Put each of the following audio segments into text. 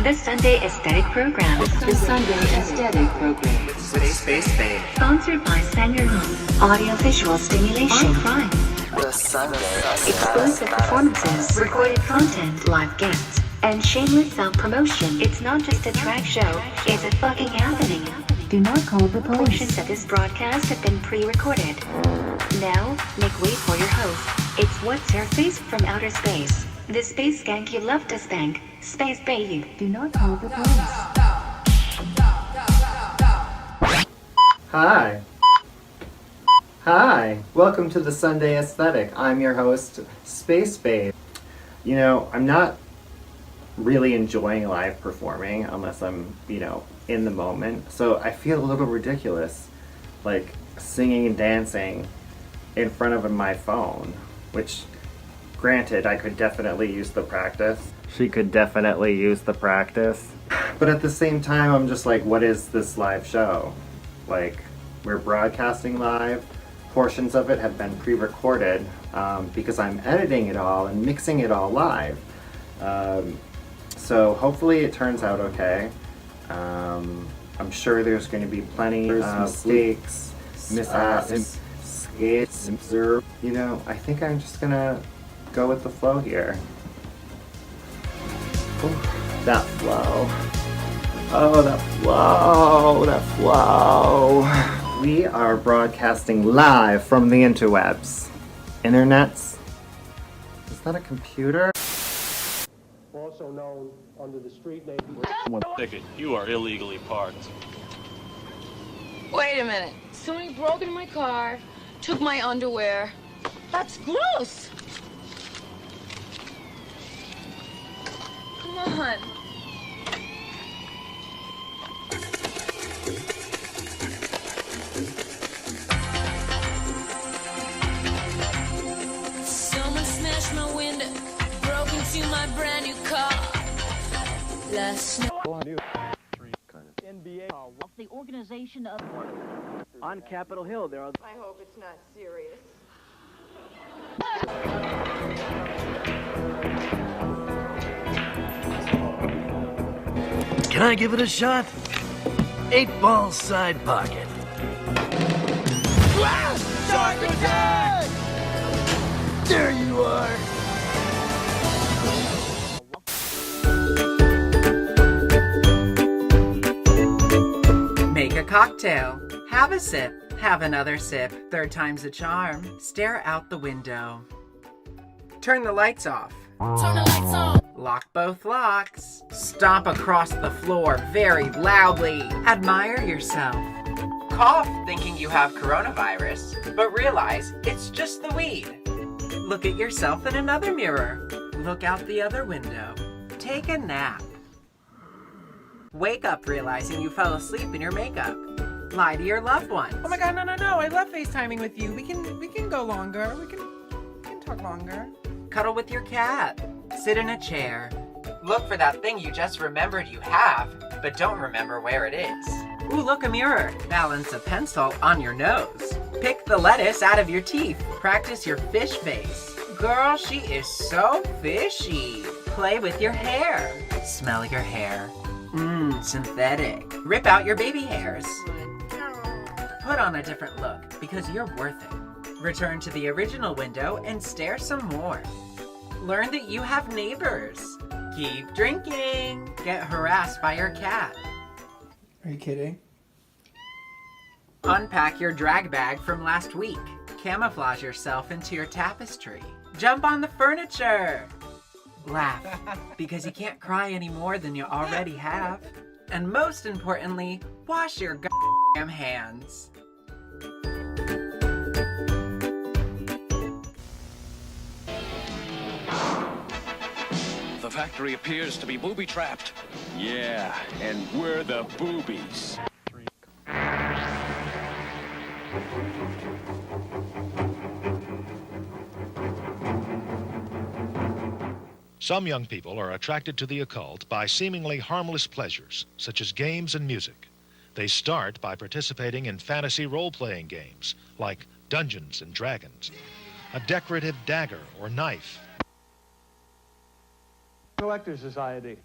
The Sunday Aesthetic Program. The Sunday Aesthetic Program. With Spacebabe. Sponsored by Sanger Home. Audio-visual stimulation. Crime. The Sunday Exclusive performances. Recorded content. Live guests. And shameless self-promotion. It's not just a track show. It's a fucking happening. Do not call the police. Portions of this broadcast have been pre-recorded. Now, make way for your host. It's What's Her Face from Outer Space. The space skank you love to spank. Spacebabe. Do not call the police. Hi. Hi. Welcome to the Sunday Aesthetic. I'm your host, Spacebabe. You know, I'm not really enjoying live performing unless I'm, in the moment. So I feel a little ridiculous, like singing and dancing in front of my phone, which, granted, I could definitely use the practice. She could definitely use the practice. But at the same time, I'm just like, what is this live show? Like, we're broadcasting live. Portions of it have been pre-recorded because I'm editing it all and mixing it all live. So hopefully it turns out okay. I'm sure there's going to be plenty of mistakes, mishaps, skates, I think I'm just going to go with the flow here. Ooh, that flow. Oh, that flow, that flow. We are broadcasting live from the interwebs. Internets? Is that a computer? Also known under the street name. One ticket. You are illegally parked. Wait a minute. Somebody broke into my car, took my underwear. That's gross. Come on. Someone smashed my window, broke into my brand new car. Last night. NBA. The organization of on Capitol Hill, there are. I hope it's not serious. Can I give it a shot? 8-ball side pocket. Shark attack! There you are. Make a cocktail. Have a sip. Have another sip. Third time's a charm. Stare out the window. Turn the lights off. Turn the lights on. Lock both locks. Stomp across the floor very loudly. Admire yourself. Cough thinking you have coronavirus, but realize it's just the weed. Look at yourself in another mirror. Look out the other window. Take a nap. Wake up realizing you fell asleep in your makeup. Lie to your loved ones. Oh my god, no. I love FaceTiming with you. We can go longer. We can talk longer. Cuddle with your cat. Sit in a chair. Look for that thing you just remembered you have, but don't remember where it is. Ooh, look, a mirror. Balance a pencil on your nose. Pick the lettuce out of your teeth. Practice your fish face. Girl, she is so fishy. Play with your hair. Smell your hair. Synthetic. Rip out your baby hairs. Put on a different look, because you're worth it. Return to the original window and stare some more. Learn that you have neighbors. Keep drinking. Get harassed by your cat. Are you kidding? Unpack your drag bag from last week. Camouflage yourself into your tapestry. Jump on the furniture. Laugh, because you can't cry any more than you already have. And most importantly, wash your goddamn hands. The factory appears to be booby-trapped. Yeah, and we're the boobies. Some young people are attracted to the occult by seemingly harmless pleasures, such as games and music. They start by participating in fantasy role-playing games, like Dungeons and Dragons, a decorative dagger or knife. Collector Society.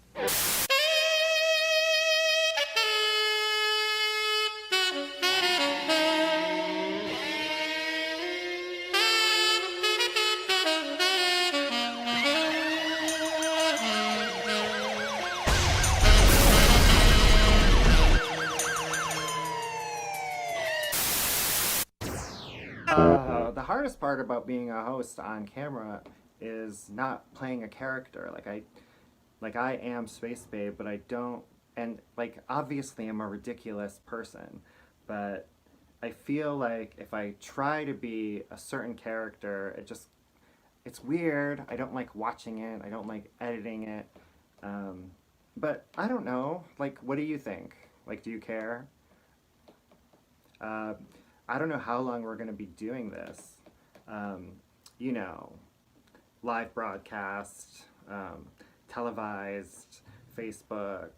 hardest part about being a host on camera is not playing a character. Like I am Spacebabe, but I don't, and like obviously I'm a ridiculous person, but I feel like if I try to be a certain character, it's weird. I don't like watching it. I don't like editing it. But I don't know. Like, what do you think? Like, do you care? I don't know how long we're going to be doing this. You know, live broadcast, televised, Facebook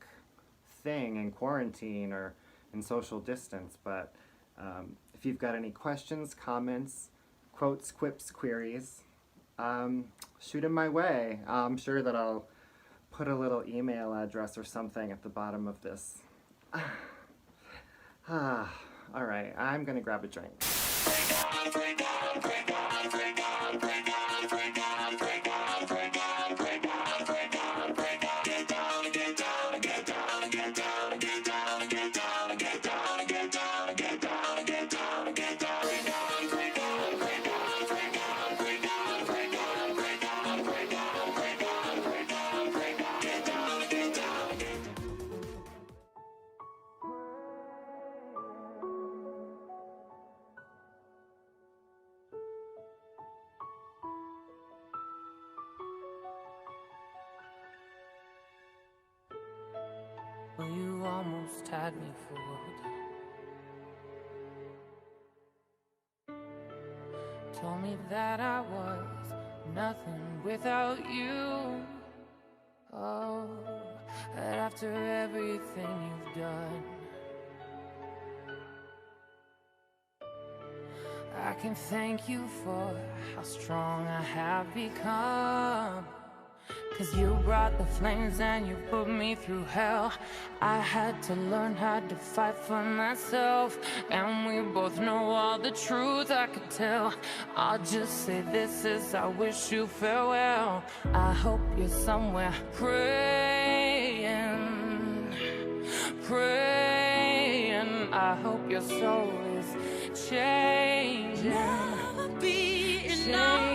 thing in quarantine or in social distance. But if you've got any questions, comments, quotes, quips, queries, shoot them my way. I'm sure that I'll put a little email address or something at the bottom of this. All right, I'm gonna grab a drink. Well, you almost had me fooled. Told me that I was nothing without you. Oh, but after everything you've done, I can thank you for how strong I have become. 'Cause you brought the flames and you put me through hell. I had to learn how to fight for myself, and we both know all the truth I could tell. I'll just say this is I wish you farewell. I hope you're somewhere praying, praying. I hope your soul is changing. Never be enough.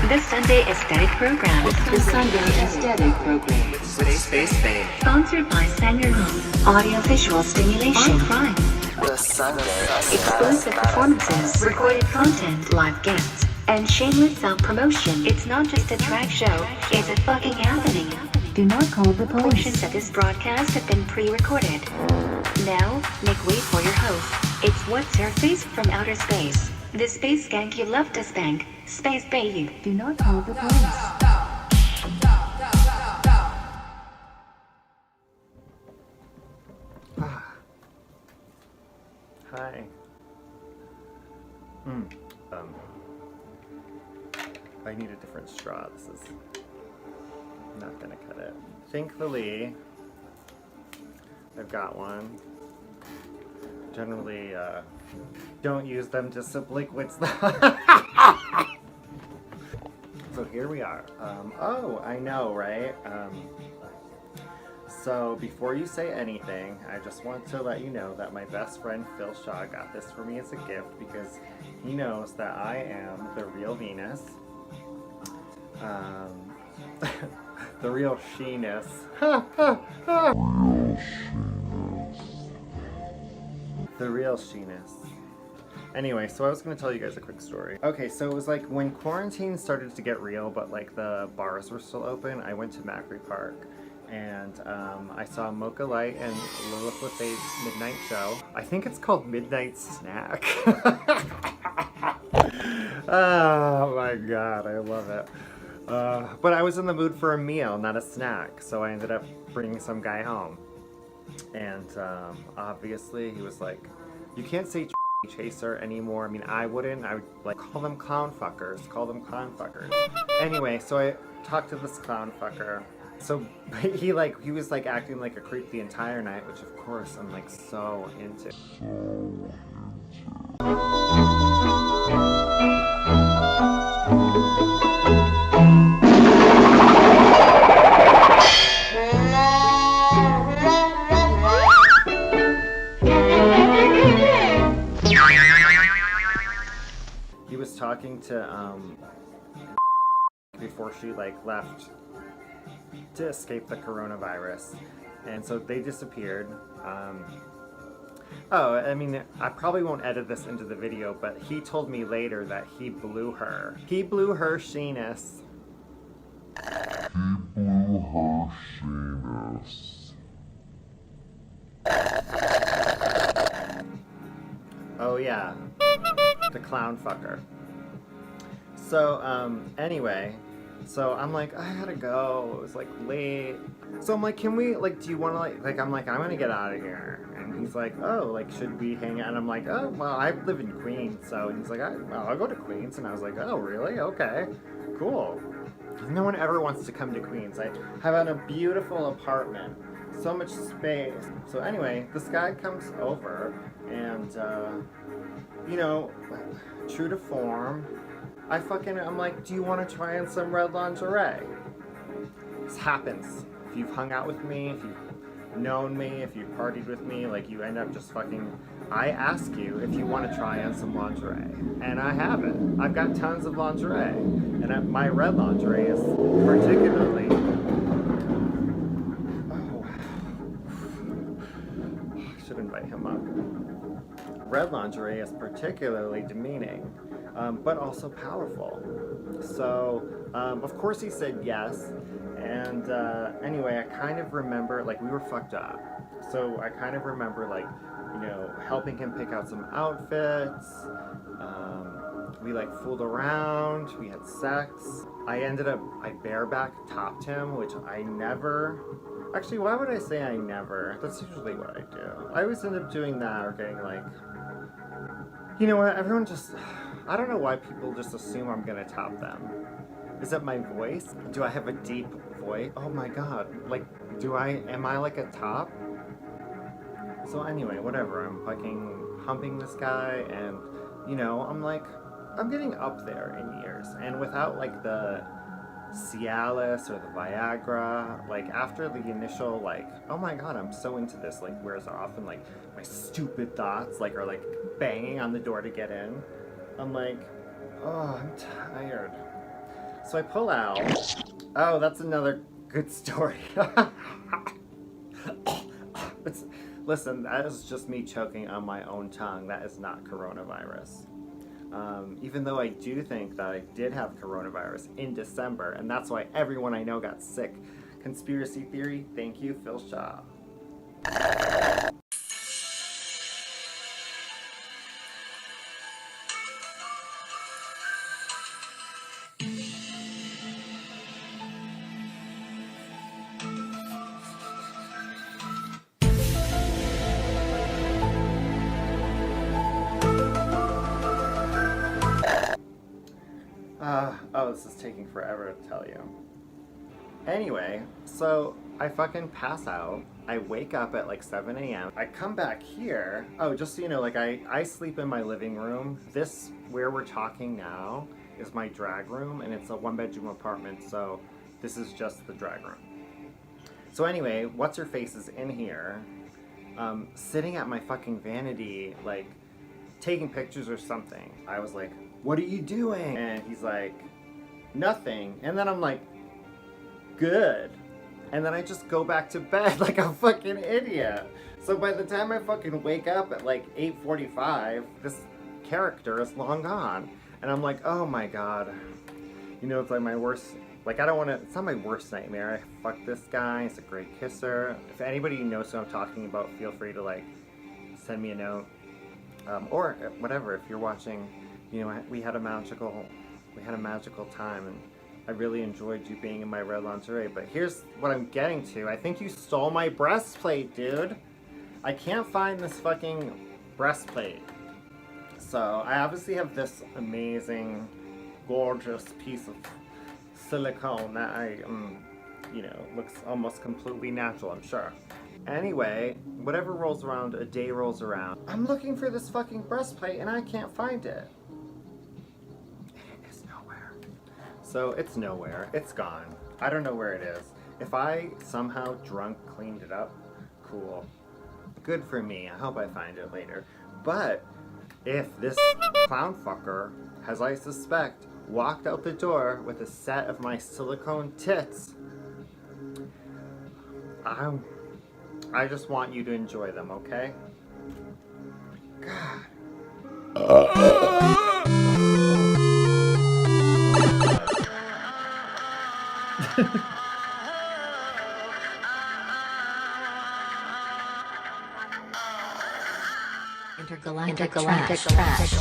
The Sunday Aesthetic Program. The Sunday Aesthetic Program. With Spacebabe. Sponsored by Sanger Home. Audio-visual stimulation. On Prime. The Sunday Aesthetic. Exclusive performances. Recorded content. Live guests. and shameless self-promotion. It's not just a drag show, it's a fucking happening. Do not call the police. Portions of this broadcast have been pre-recorded. Now, make way for your host. It's What's Her Face from Outer Space. The space skank you love to spank. Spacebabe. Do not call the police. Hi. I need a different straw. This is not gonna cut it. Thankfully, I've got one. Generally, don't use them to sip liquids. So here we are. Oh, I know, right? So before you say anything, I just want to let you know that my best friend Phil Shaw got this for me as a gift because he knows that I am the real Venus. The real she-ness. The real she-ness. Anyway, so I was going to tell you guys a quick story. Okay, so it was like when quarantine started to get real, but like the bars were still open, I went to Macri Park. And I saw Mocha Light and Lilith with a midnight show. I think it's called Midnight Snack. Oh my god, I love it. But I was in the mood for a meal, not a snack, so I ended up bringing some guy home. And obviously he was like, you can't say chaser anymore. I mean, I wouldn't. I would like call them clown fuckers. Call them clown fuckers. Anyway, so I talked to this clown fucker. So he was like acting like a creep the entire night, which of course I'm like so into. He was talking to before she like left to escape the coronavirus, and so they disappeared. Oh, I mean, I probably won't edit this into the video, but he told me later that he blew her. He blew her she-ness. He blew her she-ness. Oh yeah, the clown fucker. So, anyway, so I'm like, I gotta go. It was like late. So I'm like, can we, like, do you want to, I'm like, I'm gonna get out of here. And he's like, oh, like, should we hang out? And I'm like, oh, well, I live in Queens. So he's like, well, I'll go to Queens. And I was like, oh, really? Okay, cool. No one ever wants to come to Queens. I have a beautiful apartment. So much space. So anyway, this guy comes over and, you know, true to form, I'm like, do you want to try on some red lingerie? This happens. If you've hung out with me, if you've known me, if you've partied with me, like you end up just I ask you if you want to try on some lingerie. And I have it. I've got tons of lingerie. And my red lingerie is particularly... Oh. I should invite him up. Red lingerie is particularly demeaning. But also powerful. So, of course he said yes, and anyway, I kind of remember, like, we were fucked up. So I kind of remember, like, you know, helping him pick out some outfits. We, like, fooled around, we had sex. I bareback topped him, which I never... Actually, why would I say I never? That's usually what I do. I always end up doing that or getting, like... You know what, everyone just... I don't know why people just assume I'm gonna top them. Is that my voice? Do I have a deep voice? Oh my god, like, am I like a top? So anyway, whatever, I'm fucking humping this guy and, you know, I'm getting up there in years. And without like the Cialis or the Viagra, like after the initial like, oh my god, I'm so into this, like wears off and like my stupid thoughts like are like banging on the door to get in. I'm like, oh, I'm tired. So I pull out. Oh, that's another good story. Listen, that is just me choking on my own tongue. That is not coronavirus. Even though I do think that I did have coronavirus in December, and that's why everyone I know got sick. Conspiracy theory, thank you, Phil Shaw. Oh, this is taking forever to tell you. Anyway, so I fucking pass out. I wake up at like 7 a.m. I come back here. Oh, just so you know, like I sleep in my living room. This, where we're talking now, is my drag room, and it's a 1-bedroom apartment, so this is just the drag room. So anyway, what's-her-face is in here, sitting at my fucking vanity, like, taking pictures or something. I was like, what are you doing? And he's like, nothing. And then I'm like, good. And then I just go back to bed like a fucking idiot. So by the time I fucking wake up at like 8:45, this character is long gone. And I'm like, oh my god. You know, it's like my worst, like I don't want to, it's not my worst nightmare. I fuck this guy, he's a great kisser. If anybody knows who I'm talking about, feel free to like send me a note. Or whatever, if you're watching, you know, we had a magical time, and I really enjoyed you being in my red lingerie. But here's what I'm getting to. I think you stole my breastplate, dude. I can't find this fucking breastplate. So I obviously have this amazing, gorgeous piece of silicone that you know, looks almost completely natural, I'm sure. Anyway, whatever rolls around, a day rolls around. I'm looking for this fucking breastplate and I can't find it. It is nowhere. So it's nowhere. It's gone. I don't know where it is. If I somehow drunk cleaned it up, cool. Good for me. I hope I find it later. But if this clown fucker has, I suspect, walked out the door with a set of my silicone tits, I just want you to enjoy them, okay? God. Intergalactic trash.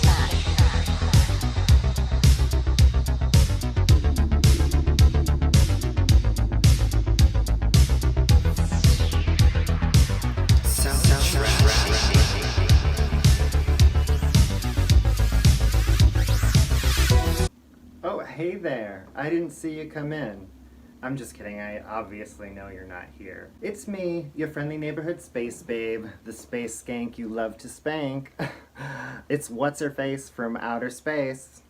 Oh, hey there. I didn't see you come in. I'm just kidding. I obviously know you're not here. It's me, your friendly neighborhood space babe, the space skank you love to spank. It's what's-her-face from outer space.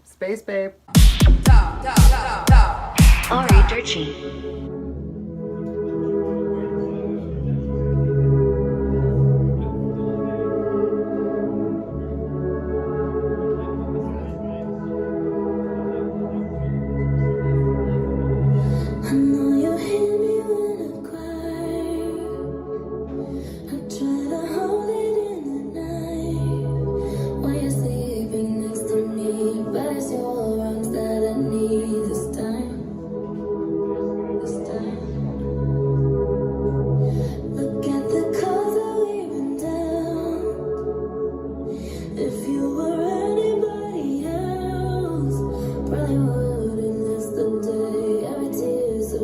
Space babe. Aria Derci. Probably wouldn't last the day. Every tear's a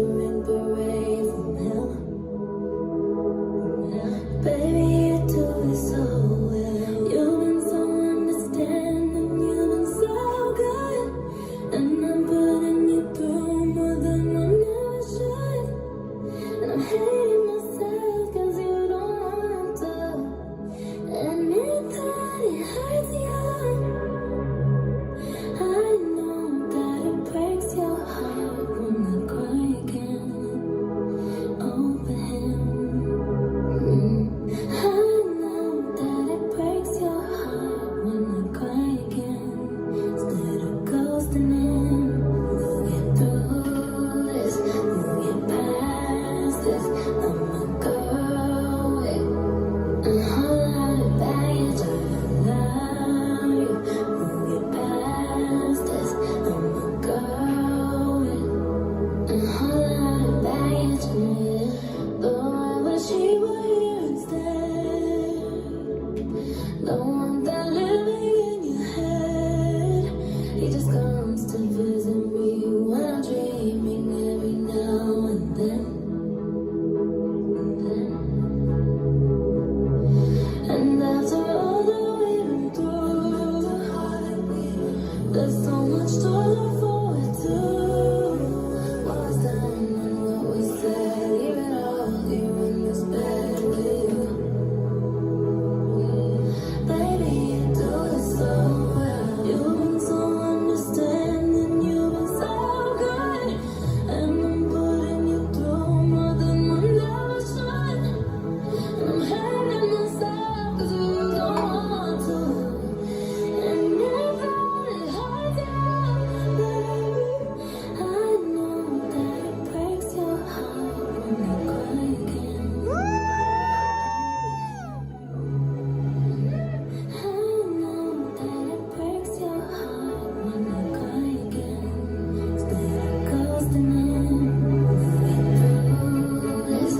And after all that we've been through, there's so much to look forward to. What was done and what was said, leave it all here in this bed with you. Baby, you do it so well. You've been so understanding, you've been so good. And I'm putting you through more than one ever should. And I'm hating myself 'cause you don't want to. And if it hurts you, baby, I know that it breaks your heart when you cry again. I know that it breaks your heart when you cry again. Instead of ghosting him, this,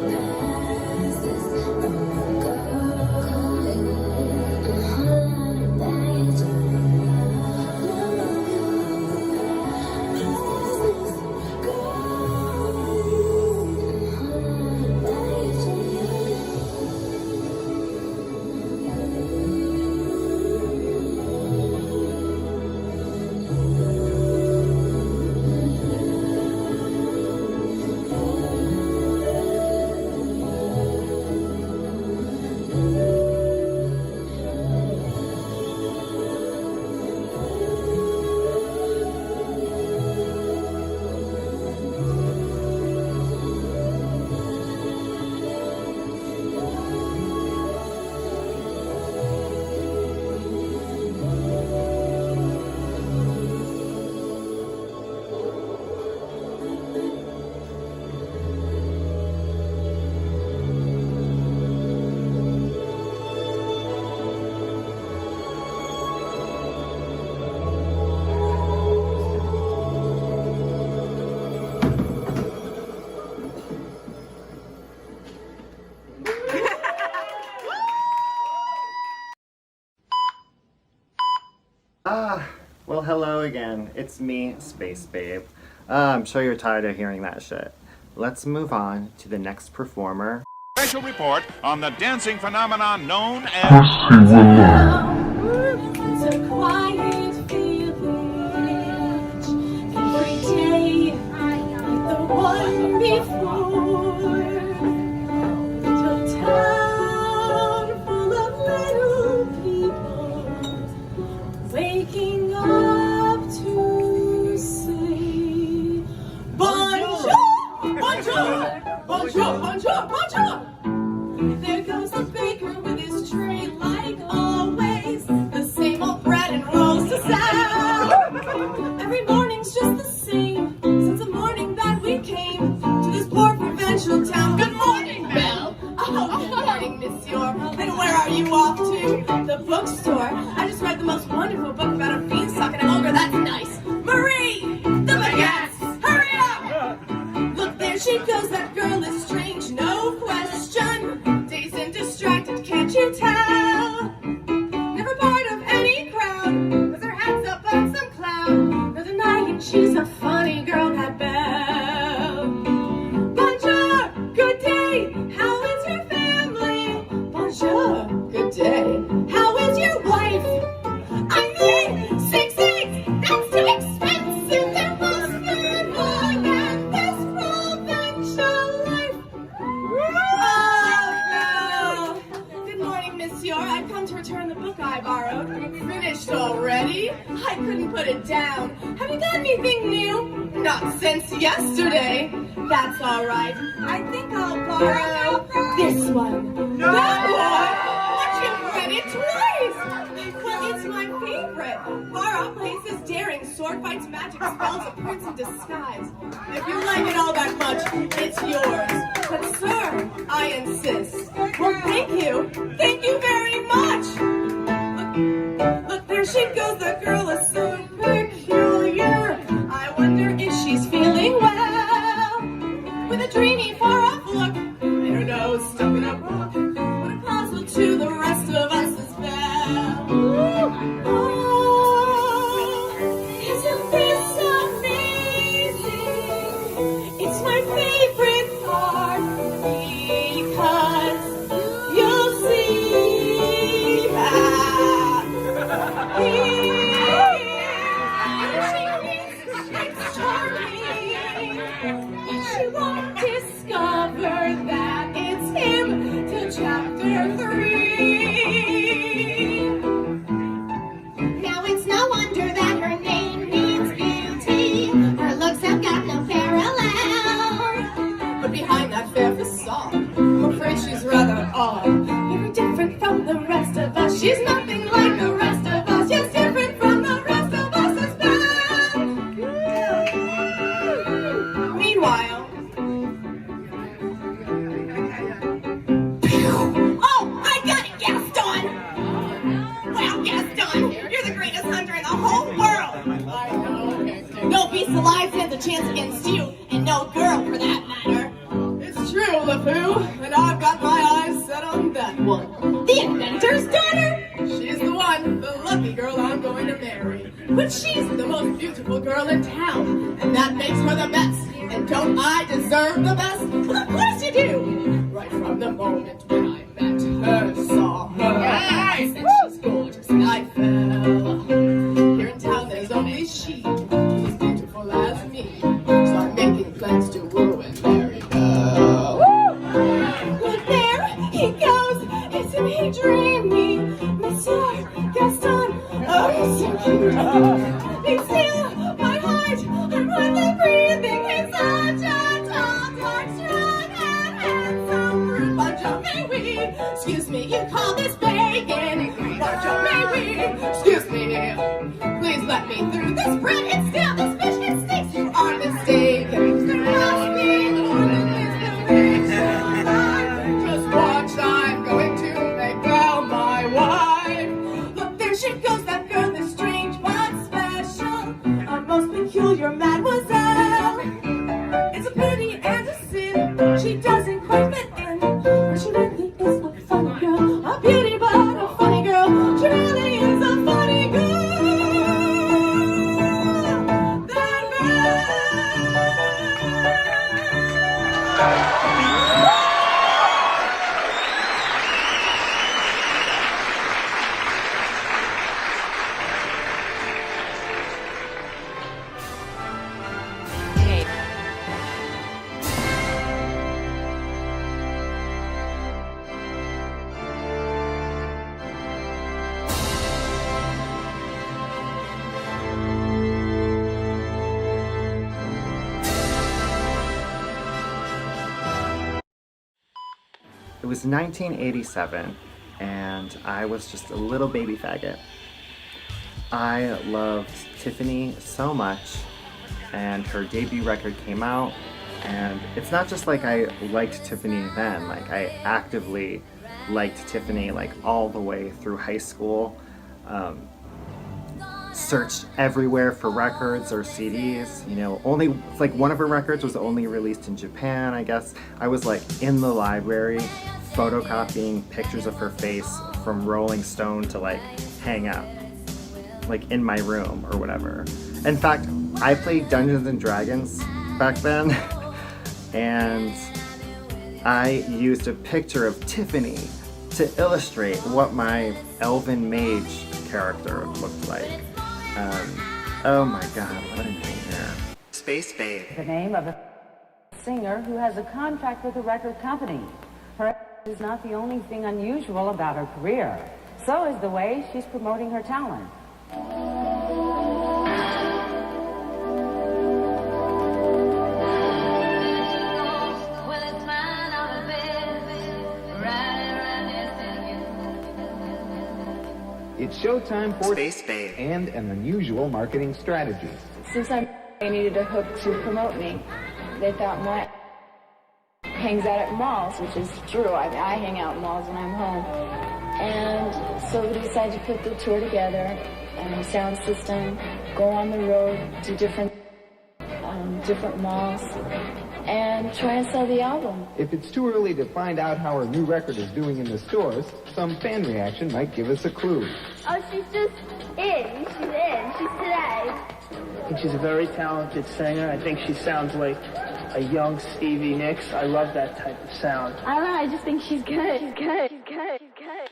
past this, I'm a girl, a whole baggage. Well, hello again. It's me, Spacebabe. I'm sure you're tired of hearing that shit. Let's move on to the next performer. Special report on the dancing phenomenon known as It's a quiet village every day, like the one before. Little town full of little people waking up to say bonjour, bonjour, bonjour, bonjour, bonjour. There goes the baker with his tray like always. The same old bread and rolls to sell. Every morning's just the same since the morning that we came to this poor provincial town. Good morning, Belle. Oh, good morning, Monsieur. And where are you off to? The bookstore. I just read the most wonderful book about a beanstalk and an ogre. That's nice. Marie, the baguettes. Hurry up! Look, there she goes. That girl is strange, no question. Dazed and distracted, can't you tell? Never part of any crowd, with her head's up on some cloud. No denying she's a funny girl, that Belle. Bonjour, good day, how is your family? Bonjour, good day, how is your wife? I mean, 6 eggs, that's too expensive. There must be more than this provincial life. Oh, good morning, Monsieur. I've come to return the book I borrowed. Finished already? I couldn't put it down. Have you got anything new? Not since yesterday. That's all right. I think I'll borrow this one. No! That one? But you've read it twice. Well, it's my favorite. Far Off Places, daring, sword fights, magic spells, a prince in disguise. If you like it all that much, it's yours. But sir, I insist. Well, thank you. Thank you very much. Look, there she goes. The girl is so peculiar. I wonder if she's feeling well. With a dreamy, far-off look, and her nose stuck in a book. What a puzzle to the rest of us as well. Oh, isn't this amazing? It's my my favorite part because you'll see that it's charming, but you won't discover that it's him till chapter 3. Now it's no wonder that her name means beauty. Her looks have got no parallel. But behind that fair facade, I'm afraid she's rather odd. Very different from the rest of us. She's nothing like the rest of us. She's different from the rest of us as well. Meanwhile, oh, I got it, Gaston! Well, Gaston, you're the greatest hunter in the whole world. No beast alive stands a chance against you, and no girl for that matter. It's true, LeFou, and I've got my eyes set on that one. The inventor's daughter? She's the one, the lucky girl I'm going to marry. But she's the most beautiful girl in town, and that makes her the best. And don't I deserve the best? Well, of course you do. Right from the moment when I met her, saw her, and she's gorgeous, and I fell. Here in town there's only she who's beautiful as me. So I'm making plans to woo and marry her. Look there, he goes. Isn't he dreamy? Monsieur Gaston, oh, he's so cute. He's still my heart. I'm hardly breathing. He's such a tall, dark, strong, and handsome brute. Bonjour, may we? Excuse me, you call this bacon? Bonjour, may we? Excuse me, please let me through. This bread, it's stale. This fish, it stinks. You are mistaken. There must be more than this conviction. Just watch, I'm going to make Belle my wife. Look, there she goes, that girl is strange but special. A most peculiar mademoiselle. It's a pity and a sin. She doesn't quite fit in. But she really is a funny girl. A beauty but a funny girl. She really is a funny girl. That It was 1987, and I was just a little baby faggot. I loved Tiffany so much, and her debut record came out, and it's not just like I liked Tiffany then, like I actively liked Tiffany like all the way through high school. Searched everywhere for records or CDs, you know, only, like one of her records was only released in Japan, I guess. I was like in the library photocopying pictures of her face from Rolling Stone to like hang up, like in my room or whatever. In fact, I played Dungeons and Dragons back then, and I used a picture of Tiffany to illustrate what my elven mage character looked like. Oh my god, what a nightmare. Spacebabe. The name of a singer who has a contract with a record company. Her is not the only thing unusual about her career. So is the way she's promoting her talent. It's showtime for Spacebabe and an unusual marketing strategy. Since I needed a hook to promote me, they thought my hangs out at malls, which is true. I hang out in malls when I'm home. And so we decided to put the tour together, sound system, go on the road to different malls, and try and sell the album. If it's too early to find out how her new record is doing in the stores, some fan reaction might give us a clue. Oh, she's just in. She's in. She's today. I think she's a very talented singer. I think she sounds like a young Stevie Nicks. I love that type of sound. I don't know, I just think she's good. She's good. She's good. She's good.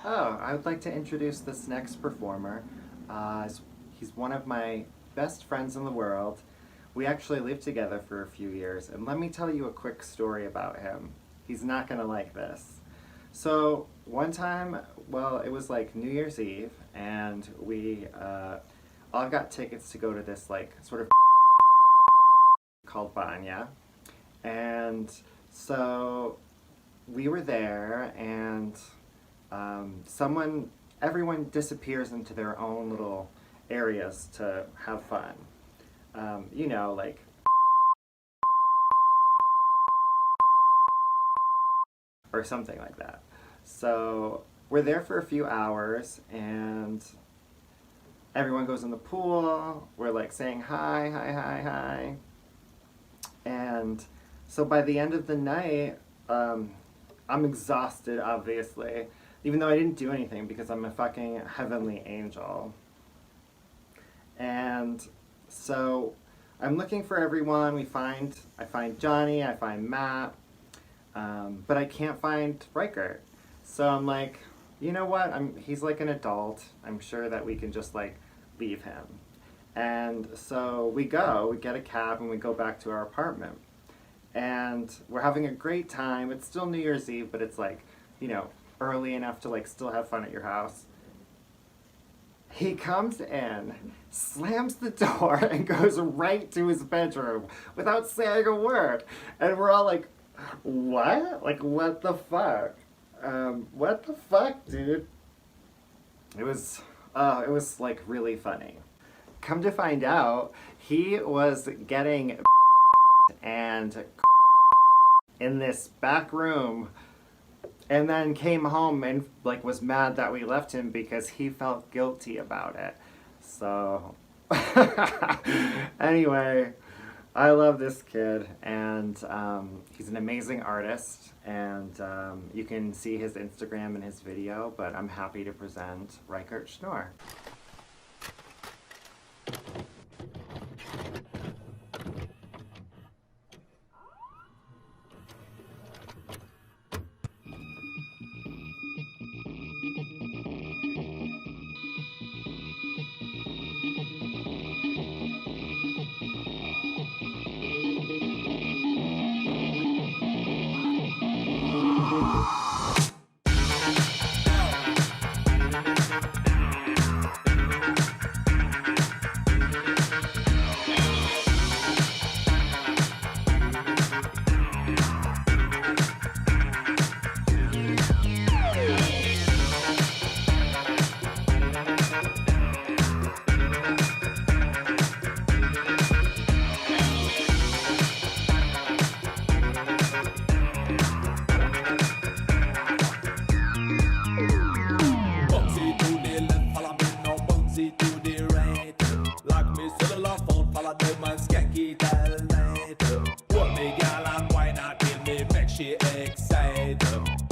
Oh, I would like to introduce this next performer. He's one of my best friends in the world. We actually lived together for a few years, and let me tell you a quick story about him. He's not gonna like this. So, one time, well, it was like New Year's Eve, and we all got tickets to go to this like sort of called Banya. And so we were there, and everyone disappears into their own little areas to have fun. You know, like or something like that. So we're there for a few hours, and everyone goes in the pool. We're like saying hi, hi, hi, hi. And so by the end of the night, I'm exhausted, obviously, even though I didn't do anything because I'm a fucking heavenly angel. And so I'm looking for everyone. I find Johnny, I find Matt, but I can't find Richert. So I'm like, you know what? He's like an adult. I'm sure that we can just like leave him. And so we get a cab, and we go back to our apartment. And we're having a great time. It's still New Year's Eve, but it's like, you know, early enough to like still have fun at your house. He comes in, slams the door, and goes right to his bedroom without saying a word. And we're all like, what? Like, what the fuck? What the fuck, dude? It was like really funny. Come to find out, he was getting and in this back room, and then came home and like was mad that we left him because he felt guilty about it. So anyway, I love this kid, and he's an amazing artist, and you can see his Instagram in his video, but I'm happy to present Richert Schnorr.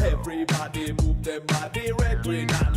Everybody move their body, red, green, and